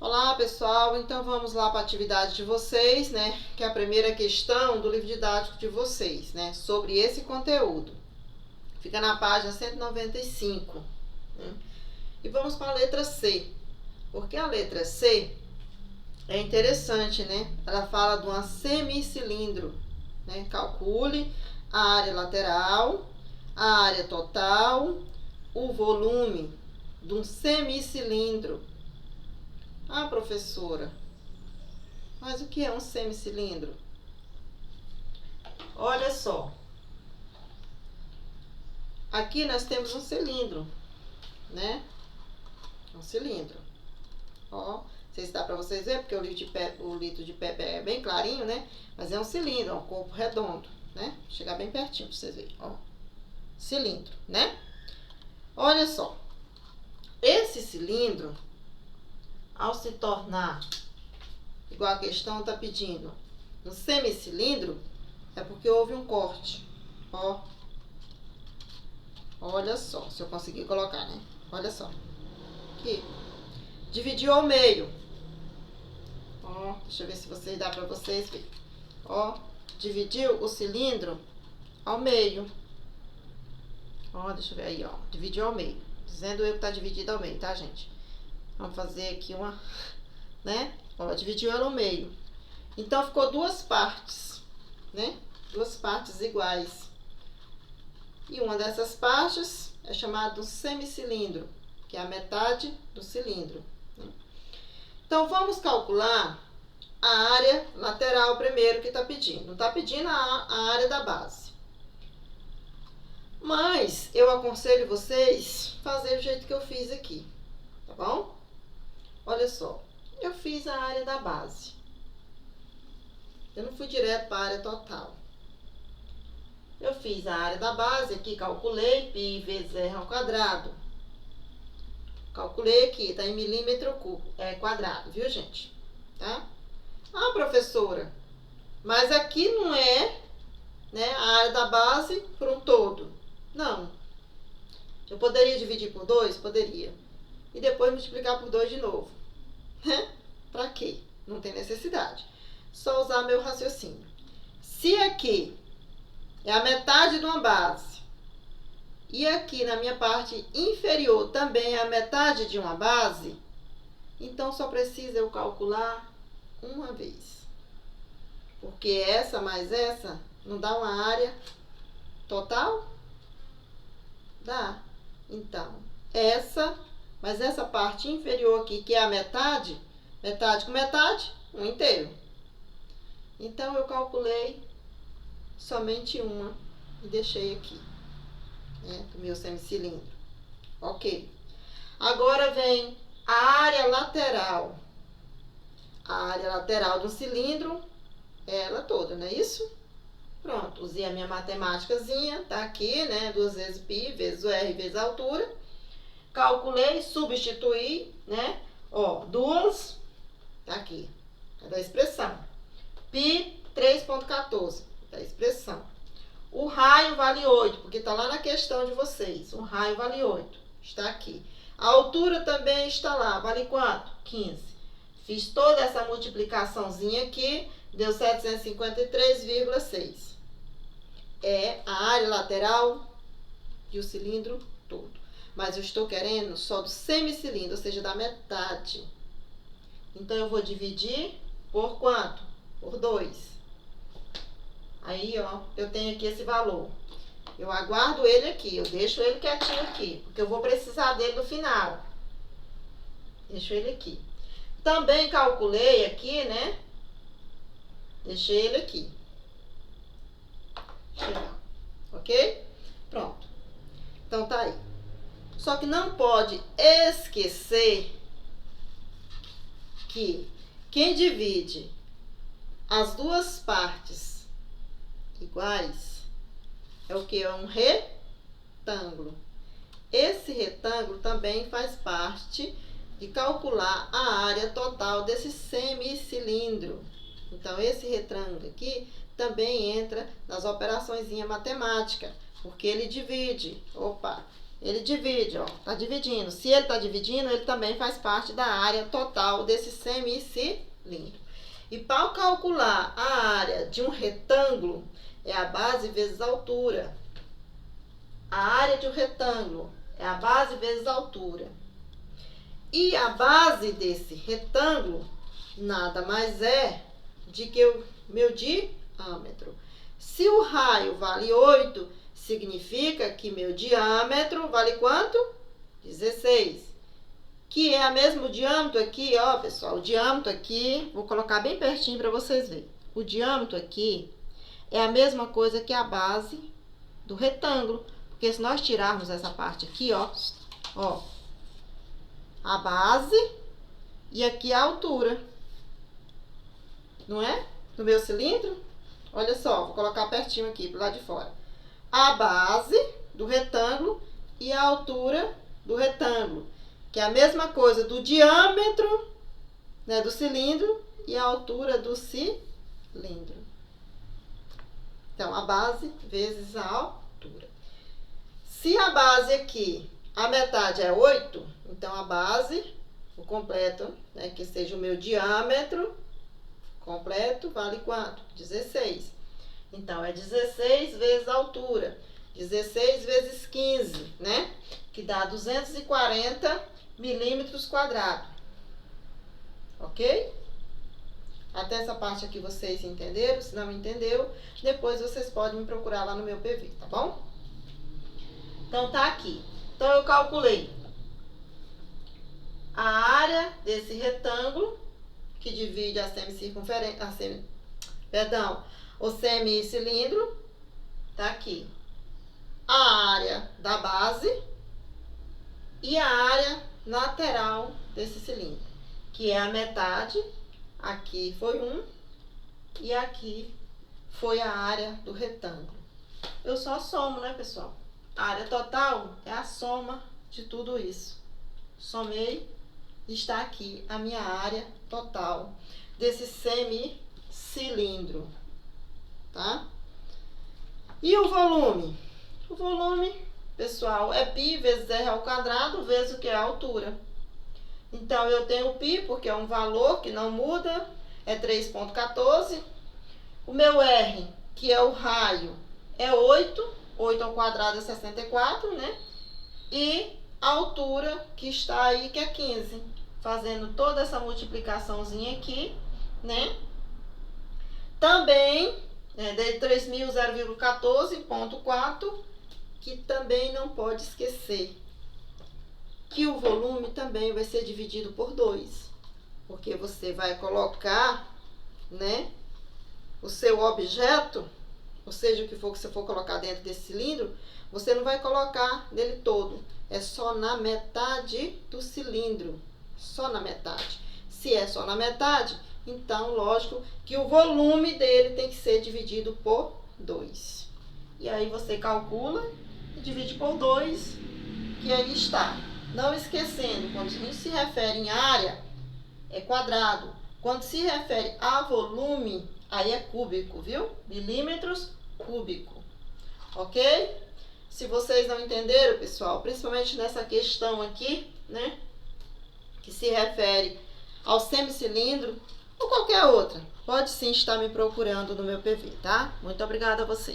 Olá, pessoal. Então vamos lá para a atividade de vocês, né? Que é a primeira questão do livro didático de vocês, né? Sobre esse conteúdo. Fica na página 195. Né? E vamos para a letra C. Porque a letra C é interessante, né? Ela fala de um semicilindro, né? Calcule a área lateral, a área total, o volume de um semicilindro. Ah, professora, mas o que é um semicilindro? Olha só. Aqui nós temos um cilindro, né? Um cilindro. Ó, não sei se dá para vocês verem, porque o litro de Pepe é bem clarinho, né? Mas é um cilindro, é um corpo redondo, né? Vou chegar bem pertinho para vocês verem, ó. Cilindro, né? Olha só. Esse cilindro, ao se tornar, igual a questão está pedindo, um semicilindro, é porque houve um corte. Ó. Olha só, se eu conseguir colocar, né? Olha só. Aqui. Dividiu ao meio. Ó, deixa eu ver se vocês dá para vocês verem. Ó, dividiu o cilindro ao meio. Ó, deixa eu ver aí, ó. Dividiu ao meio. Dizendo eu que tá dividido ao meio, tá, gente? Vamos fazer aqui uma, né? Ó, dividiu ela ao meio. Então, ficou duas partes, né? Duas partes iguais. E uma dessas partes é chamada de semicilindro, que é a metade do cilindro. Então, vamos calcular a área lateral primeiro que está pedindo. Não está pedindo a área da base. Mas eu aconselho vocês fazer do jeito que eu fiz aqui, tá bom? Olha só, eu fiz a área da base. Eu não fui direto para a área total. Eu fiz a área da base aqui, calculei π vezes r ao quadrado. Calculei aqui, tá em milímetro quadrado, viu, gente? Tá? Ah, professora, mas aqui não é, né, a área da base por um todo. Não. Eu poderia dividir por 2? Poderia. E depois multiplicar por 2 de novo. Pra quê? Não tem necessidade. Só usar meu raciocínio. Se aqui é a metade de uma base e aqui na minha parte inferior também é a metade de uma base, então só precisa eu calcular uma vez. Porque essa mais essa não dá uma área total? Dá. Então, mas essa parte inferior aqui, que é a metade, metade com metade, um inteiro. Então, eu calculei somente uma e deixei aqui, né, do meu semicilindro. Ok. Agora vem a área lateral. A área lateral do cilindro, ela toda, não é isso? Pronto, usei a minha matemáticazinha, tá aqui, né? 2 vezes π vezes o r vezes a altura. Calculei, substituí, né? Ó, 2, tá aqui, é da expressão. π 3,14, da expressão. O raio vale 8, porque tá lá na questão de vocês. O raio vale 8, está aqui. A altura também está lá, vale quanto? 15. Fiz toda essa multiplicaçãozinha aqui, deu 753,6. É a área lateral e o cilindro todo. Mas eu estou querendo só do semicilindro, ou seja, da metade. Então, eu vou dividir por quanto? Por 2. Aí, ó, eu tenho aqui esse valor. Eu aguardo ele aqui, eu deixo ele quietinho aqui, porque eu vou precisar dele no final. Deixo ele aqui. Também calculei aqui, né? Deixei ele aqui. Ok? Pronto. Então, tá aí. Só que não pode esquecer que quem divide as duas partes iguais é o que? É um retângulo. Esse retângulo também faz parte de calcular a área total desse semicilindro. Então, esse retângulo aqui também entra nas operações matemáticas, porque ele divide. Opa! ele divide, ó, tá dividindo. Se ele tá dividindo, ele também faz parte da área total desse semicilindro. E para calcular a área de um retângulo, é a base vezes a altura. A área de um retângulo é a base vezes a altura. E a base desse retângulo nada mais é de que o meu diâmetro. Se o raio vale 8, significa que meu diâmetro vale quanto? 16. Que é o mesmo diâmetro aqui, ó, pessoal. O diâmetro aqui, vou colocar bem pertinho para vocês verem. O diâmetro aqui é a mesma coisa que a base do retângulo. Porque se nós tirarmos essa parte aqui, ó, a base e aqui a altura. Não é? No meu cilindro. Olha só, vou colocar pertinho aqui, pro lado de fora. A base do retângulo e a altura do retângulo. Que é a mesma coisa do diâmetro, né, do cilindro e a altura do cilindro. Então, a base vezes a altura. Se a base aqui, a metade é 8, então a base, o completo, né, que seja o meu diâmetro completo, vale quanto? 16. Então, é 16 vezes a altura. 16 vezes 15, né? Que dá 240 milímetros quadrados. Ok? Até essa parte aqui vocês entenderam? Se não entendeu, depois vocês podem me procurar lá no meu PV, tá bom? Então, tá aqui. Então, eu calculei a área desse retângulo, que divide a semicircunferência, o semicilindro, tá aqui. A área da base e a área lateral desse cilindro, que é a metade. Aqui foi 1 e aqui foi a área do retângulo. Eu só somo, né, pessoal? A área total é a soma de tudo isso. Somei e está aqui a minha área total desse semicilindro, tá? E o volume? O volume, pessoal, é π vezes r ao quadrado vezes o que é a altura. Então, eu tenho π, porque é um valor que não muda, é 3,14. O meu r, que é o raio, é 8. 8 ao quadrado é 64, né? E a altura que está aí, que é 15. Fazendo toda essa multiplicaçãozinha aqui, né? Também, de 3.014,4, que também não pode esquecer que o volume também vai ser dividido por 2. Porque você vai colocar, né, o seu objeto, ou seja, o que for que você for colocar dentro desse cilindro, você não vai colocar nele todo. É só na metade do cilindro. Só na metade. Se é só na metade, então, lógico que o volume dele tem que ser dividido por 2. E aí você calcula e divide por 2, que aí está. Não esquecendo, quando a gente se refere em área, é quadrado. Quando se refere a volume, aí é cúbico, viu? Milímetros cúbico. Ok? Se vocês não entenderam, pessoal, principalmente nessa questão aqui, né, que se refere ao semicilindro ou qualquer outra, pode sim estar me procurando no meu PV, tá? Muito obrigada a vocês.